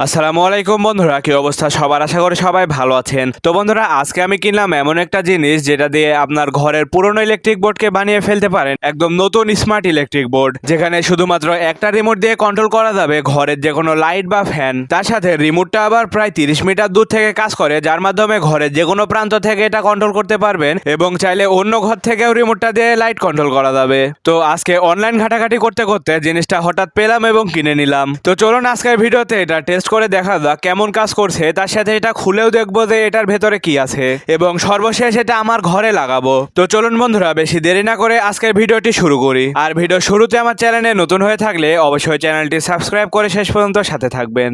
আসসালামু আলাইকুম বন্ধুরা, কি অবস্থা সবার? আশা করি সবাই ভালো আছেন। তো বন্ধুরা, আজকে আমি কিনলাম এমন একটা জিনিস যেটা দিয়ে আপনার ঘরের পুরনো ইলেকট্রিক বোর্ডকে বানিয়ে ফেলতে পারেন একদম নতুন স্মার্ট ইলেকট্রিক বোর্ড, যেখানে শুধুমাত্র একটা রিমোট দিয়ে কন্ট্রোল করা যাবে ঘরের যে কোনো লাইট বা ফ্যান। তার সাথে রিমোটটা আবার প্রায় 30 মিটার দূর থেকে কাজ করে, যার মাধ্যমে ঘরের যে কোনো প্রান্ত থেকে এটা কন্ট্রোল করতে পারবেন এবং চাইলে অন্য ঘর থেকেও রিমোটটা দিয়ে লাইট কন্ট্রোল করা যাবে। তো আজকে অনলাইন ঘাটাঘাটি করতে করতে জিনিসটা হঠাৎ পেলাম এবং কিনে নিলাম। তো চলুন আজকের ভিডিওতে এটা টেস্ট করে দেখা যাক কেমন কাজ করছে, তার সাথে এটা খুলেও দেখবো যে এটার ভেতরে কি আছে এবং সর্বশেষ এটা আমার ঘরে লাগাবো। তো চলুন বন্ধুরা, বেশি দেরি না করে আজকের ভিডিওটি শুরু করি। আর ভিডিও শুরুতে আমার চ্যানেলে নতুন হয়ে থাকলে অবশ্যই চ্যানেলটি সাবস্ক্রাইব করে শেষ পর্যন্ত সাথে থাকবেন।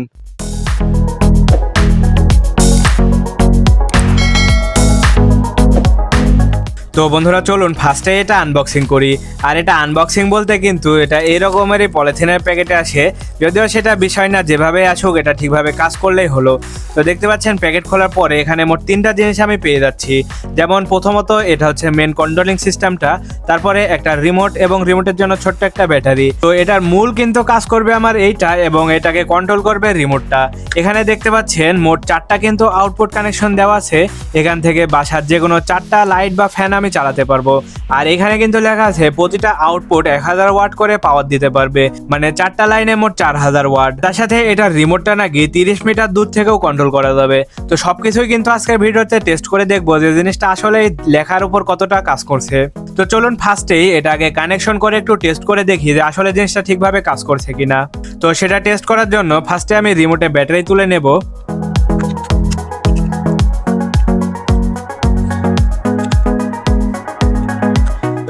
তো বন্ধুরা চলুন ফার্স্টে এটা আনবক্সিং করি। আর এটা আনবক্সিং বলতে কিন্তু এটা এরকমেরই পলিথিনের প্যাকেটে আসে, যদিও সেটা বিষয় না, যেভাবে আসুক এটা ঠিকভাবে কাজ করলেই হলো। তো দেখতে পাচ্ছেন প্যাকেট খোলার পরে এখানে মোট 3টা জিনিস আমি পেয়ে যাচ্ছি। যেমন প্রথমত এটা হচ্ছে মেন কন্ট্রোলিং সিস্টেমটা, তারপরে একটা রিমোট এবং রিমোটের জন্য ছোট্ট একটা ব্যাটারি। তো এটার মূল কিন্তু কাজ করবে আমার এইটা এবং এটাকে কন্ট্রোল করবে রিমোটটা। এখানে দেখতে পাচ্ছেন মোট 4টা কিন্তু আউটপুট কানেকশন দেওয়া আছে। এখান থেকে বাসার যে কোনো 4টা লাইট বা ফ্যান আমি চালাতে পারবো। আর এখানে কিন্তু লেখা আছে প্রতিটা আউটপুট 1000 ওয়াট করে পাওয়ার দিতে পারবে, মানে 4টা লাইনে মোট 4000 ওয়াট। তার সাথে এটার রিমোটটা নাকি 30 মিটার দূর থেকেও কন্ট্রোল করা যাবে। তো সবকিছুই কিন্তু আজকের ভিডিওতে টেস্ট করে দেখবো যে জিনিসটা আসলে লেখার উপর কতটা কাজ করছে। তো চলুন ফার্স্টেই এটা আগে কানেকশন করে একটু টেস্ট করে দেখি যে আসলে জিনিসটা ঠিকভাবে কাজ করছে কিনা। তো সেটা টেস্ট করার জন্য ফার্স্টে আমি রিমোটে ব্যাটারি তুলে নেব।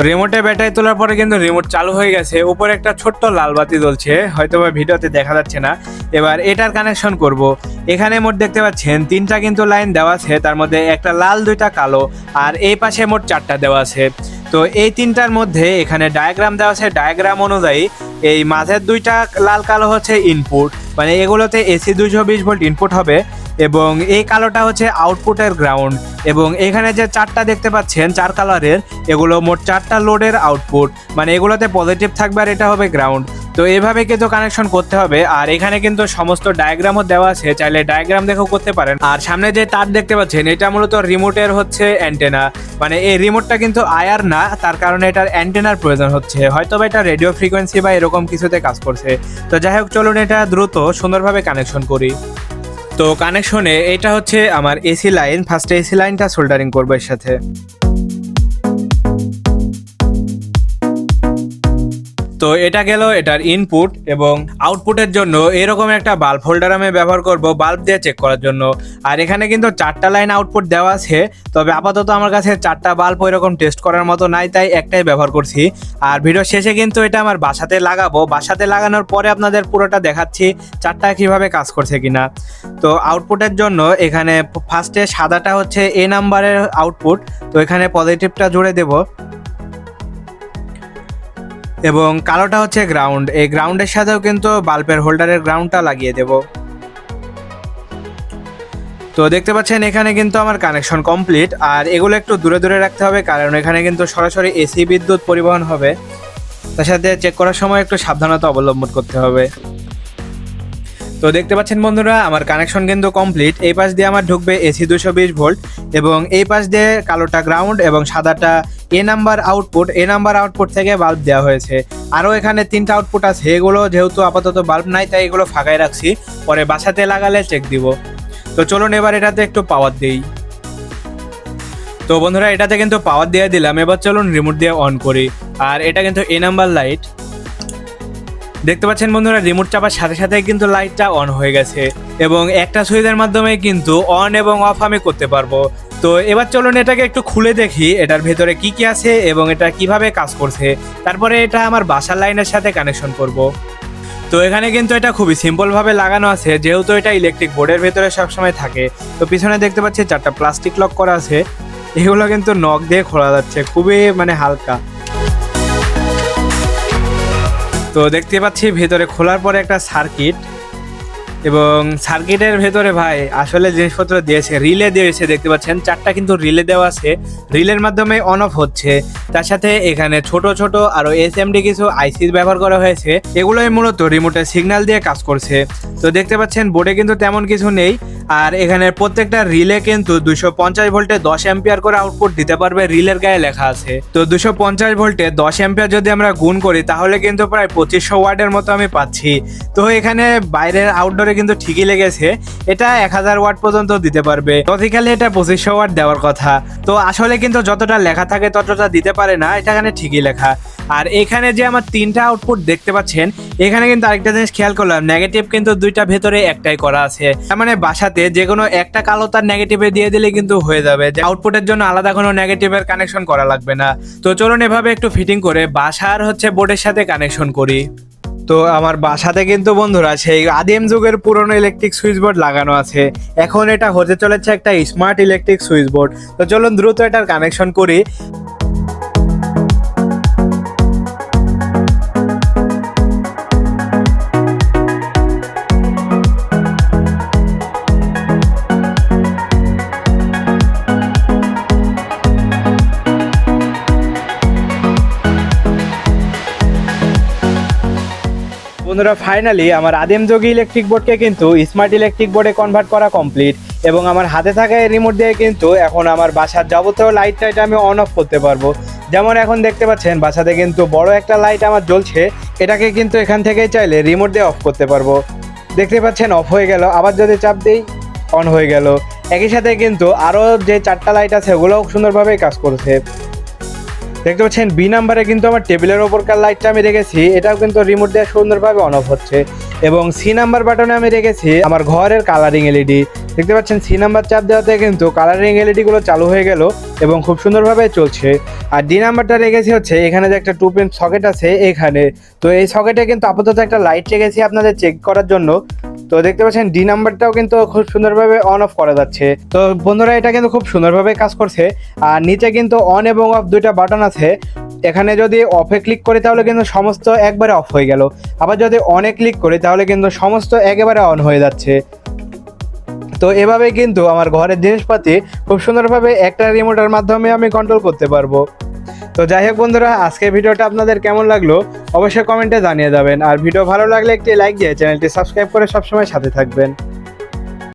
রিমোটে ব্যাটারি তোলার পরে কিন্তু রিমোট চালু হয়ে গেছে, উপরে একটা ছোট্ট লাল বাতি জ্বলছে, হয়তো বা ভিডিওতে দেখা যাচ্ছে না। এবার এটার কানেকশন করব। এখানে মোট দেখতে পাচ্ছেন 3টা কিন্তু লাইন দেওয়া আছে, তার মধ্যে একটা লাল 2টা কালো, আর এই পাশে মোট 4টা দেওয়া আছে। তো এই 3টার মধ্যে এখানে ডায়াগ্রাম দেওয়া আছে, ডায়াগ্রাম অনুযায়ী এই মাঝের 2টা লাল কালো হচ্ছে ইনপুট, মানে এগুলোতে এসি 220 ভোল্ট ইনপুট হবে এবং এই কালোটা হচ্ছে আউটপুটের গ্রাউন্ড। এবং এখানে যে 4টা দেখতে পাচ্ছেন 4 কালারের, এগুলো মোট 4টা লোডের আউটপুট, মানে এগুলোতে পজিটিভ থাকবে আর এটা হবে গ্রাউন্ড। তো এইভাবে কিন্তু কানেকশন করতে হবে। আর এখানে কিন্তু সমস্ত ডায়াগ্রামও দেওয়া আছে, চাইলে ডায়াগ্রাম দেখেও করতে পারেন। আর সামনে যে তার দেখতে পাচ্ছেন এটা মূলত রিমোটের হচ্ছে অ্যান্টেনা, মানে এই রিমোটটা কিন্তু আয়ার না, তার কারণে এটার অ্যান্টেনার প্রয়োজন হচ্ছে, হয়তো বা এটা রেডিও ফ্রিকোয়েন্সি বা এরকম কিছুতে কাজ করছে। তো যাই হোক চলুন এটা দ্রুত সুন্দরভাবে কানেকশন করি। তো কানেকশনে এটা হচ্ছে আমার এসি লাইন, ফার্স্টে এসি লাইনটা সোল্ডারিং করবো এর সাথে। তো এটা গেল এটার ইনপুট এবং আউটপুটের জন্য এরকম একটা বাল্ব হোল্ডার আমি ব্যবহার করব বাল্ব দিয়ে চেক করার জন্য। আর এখানে কিন্তু 4টা লাইন আউটপুট দেওয়া আছে, তবে আপাতত আমার কাছে 4টা বাল্ব এরকম টেস্ট করার মতো নাই, তাই একটাই ব্যবহার করছি। আর ভিডিও শেষে কিন্তু এটা আমার বাসাতে লাগাবো, বাসাতে লাগানোর পরে আপনাদের পুরোটা দেখাচ্ছি 4টা কিভাবে কাজ করছে কিনা। তো আউটপুটের জন্য এখানে ফার্স্টে সাদাটা হচ্ছে এ নাম্বারের আউটপুট, তো এখানে পজিটিভটা জুড়ে দেবো এবং কালোটা হচ্ছে গ্রাউন্ড। এই গ্রাউন্ডের সাথেও কিন্তু বাল্বের হোল্ডারের গ্রাউন্ডটা লাগিয়ে দেব। তো দেখতে পাচ্ছেন এখানে কিন্তু আমার কানেকশন কমপ্লিট। আর এগুলো একটু দূরে দূরে রাখতে হবে, কারণ এখানে কিন্তু সরাসরি এসি বিদ্যুৎ পরিবহন হবে, তার সাথে চেক করার সময় একটু সাবধানতা অবলম্বন করতে হবে। তো দেখতে পাচ্ছেন বন্ধুরা আমার কানেকশন কিন্তু কমপ্লিট। এই পাশ দিয়ে আমার ঢুকবে এসি 220 ভোল্ট এবং এই পাশ দিয়ে কালোটা গ্রাউন্ড এবং সাদাটা এ নাম্বার আউটপুট। এ নাম্বার আউটপুট থেকে বাল্ব দেওয়া হয়েছে। আরও এখানে 3টা আউটপুট আছে, এগুলো যেহেতু আপাতত বাল্ব নাই তাই এগুলো ফাঁকাই রাখছি, পরে বাসাতে লাগালে চেক দিব। তো চলুন এবার এটাতে একটু পাওয়ার দিই। তো বন্ধুরা এটাতে কিন্তু পাওয়ার দিয়ে দিলাম, এবার চলুন রিমোট দিয়ে অন করি। আর এটা কিন্তু এ নাম্বার লাইট, দেখতে পাচ্ছেন বন্ধুরা রিমোট চাপার সাথে সাথে কিন্তু লাইটটা অন হয়ে গেছে এবং একটা সুইচের মাধ্যমে কিন্তু অন এবং অফ আমি করতে পারবো। তো এবার চলুন এটাকে একটু খুলে দেখি এটার ভেতরে কি কি আছে এবং এটা কিভাবে কাজ করছে, তারপরে এটা আমার বাসার লাইনের সাথে কানেকশন করব। তো এখানে কিন্তু এটা খুবই সিম্পলভাবে লাগানো আছে, যেহেতু এটা ইলেকট্রিক বোর্ডের ভেতরে সবসময় থাকে। তো পিছনে দেখতে পাচ্ছি 4টা প্লাস্টিক লক করা আছে, এগুলো কিন্তু নখ দিয়ে খোলা যাচ্ছে, খুবই মানে হালকা। তো দেখতে পাচ্ছি ভেতরে খোলার পরে একটা সার্কিট এবং সার্কিটের ভেতরে ভাই আসলে জিনিসপত্র দিয়েছে, রিলে দিয়েছে, দেখতে পাচ্ছেন 4টা কিন্তু রিলে দেওয়া আছে, রিলের মাধ্যমে অন অফ হচ্ছে। তার সাথে এখানে ছোট ছোট আরো এসএমডি কিছু আইসি ব্যবহার করা হয়েছে, এগুলোই মূলত রিমোটের সিগন্যাল দিয়ে কাজ করছে। তো দেখতে পাচ্ছেন বোর্ডে কিন্তু তেমন কিছু নেই, আর এখানে প্রত্যেকটা রিলে কিন্তু 250 ভোল্টে 10 অ্যাম্পিয়ার করে আউটপুট দিতে পারবে, রিলের গায়ে লেখা আছে। তো 250 ভোল্টে 10 অ্যাম্পিয়ার যদি আমরা গুণ করি তাহলে কিন্তু প্রায় 2500 ওয়াটের মতো আমি পাচ্ছি। তো এখানে বাইরের আউটডোরে কিন্তু ঠিকই লেগেছে, এটা 1000 ওয়াট পর্যন্ত দিতে পারবে, লজিক্যালি এটা 2500 ওয়াট দেওয়ার কথা। তো আসলে কিন্তু যতটা লেখা থাকে ততটা দিতে পারে না, এটা এখানে ঠিকই লেখা। আর এখানে যে আমার 3টা আউটপুট দেখতে পাচ্ছেন, এখানে কিন্তু আরেকটা জিনিস খেয়াল করলাম, নেগেটিভ কিন্তু 2টা ভেতরে একটাই করা আছে। তার মানে বাসাতে যে কোনো একটা কালো তার নেগেটিভে দিয়ে দিলে কিন্তু হয়ে যাবে, যে আউটপুটের জন্য আলাদা কোনো নেগেটিভের কানেকশন করা লাগবে না। তো চলুন এভাবে একটু ফিটিং করে বাসার বোর্ডের সাথে কানেকশন করি। তো আমার বাসাতে কিন্তু বন্ধুরা সেই আদিম যুগের পুরনো ইলেকট্রিক সুইচ বোর্ড লাগানো আছে, এখন এটা হতে চলেছে একটা স্মার্ট ইলেকট্রিক সুইচ বোর্ড। তো চলুন দ্রুত এটার কানেকশন করি। বন্ধুরা ফাইনালি আমার আদিম যোগী ইলেকট্রিক বোর্ডকে কিন্তু স্মার্ট ইলেকট্রিক বোর্ডে কনভার্ট করা কমপ্লিট, এবং আমার হাতে থাকা এই রিমোট দিয়ে কিন্তু এখন আমার বাসার যাবতীয় লাইট টাইট আমি অন অফ করতে পারবো। যেমন এখন দেখতে পাচ্ছেন বাসাতে কিন্তু বড় একটা লাইট আমার জ্বলছে, এটাকে কিন্তু এখান থেকেই চাইলে রিমোট দিয়ে অফ করতে পারবো। দেখতে পাচ্ছেন অফ হয়ে গেল, আবার যদি চাপ দিই অন হয়ে গেল। একই সাথে কিন্তু আরও যে 4টা লাইট আছে ওগুলোও সুন্দরভাবেই কাজ করছে। দেখতে পাচ্ছেন বি নাম্বারে কিন্তু আমার টেবিলের ওপরকার লাইটটা আমি রেখেছি, এটাও কিন্তু রিমোট দিয়ে সুন্দরভাবে অন অফ হচ্ছে। এবং সি নাম্বার বাটনে আমি রেখেছি আমার ঘরের কালারিং এলইডি। দেখতে পাচ্ছেন সি নাম্বার চাপ দেওয়াতে কিন্তু কালারিং এলইডিগুলো চালু হয়ে গেল এবং খুব সুন্দরভাবে চলছে। আর ডি নাম্বারটা রেখেছি হচ্ছে এখানে যে একটা 2 পিন সকেট আছে এখানে, তো এই সকেটে কিন্তু আপাতত একটা লাইট রেখেছি আপনাদের চেক করার জন্য। তো দেখতে পাচ্ছেন ডি নাম্বারটাও কিন্তু খুব সুন্দরভাবে অন অফ করা যাচ্ছে। তো বন্ধুরা এটা কিন্তু খুব সুন্দরভাবে কাজ করছে। আর নিচে কিন্তু অন এবং অফ 2টা বাটন আছে, এখানে যদি অফে ক্লিক করি তাহলে কিন্তু সমস্ত একবারে অফ হয়ে গেল, আবার যদি অনে ক্লিক করি তাহলে কিন্তু সমস্ত একেবারে অন হয়ে যাচ্ছে। তো এভাবে কিন্তু আমার ঘরের জিনিসপাতি খুব সুন্দরভাবে একটা রিমোটের মাধ্যমে আমি কন্ট্রোল করতে পারবো। তো যাই হোক বন্ধুরা, আজকের ভিডিওটা আপনাদের কেমন লাগলো অবশ্যই কমেন্টে জানিয়ে যাবেন, আর ভিডিও ভালো লাগলে একটি লাইক দিয়ে চ্যানেলটি সাবস্ক্রাইব করে সবসময় সাথে থাকবেন।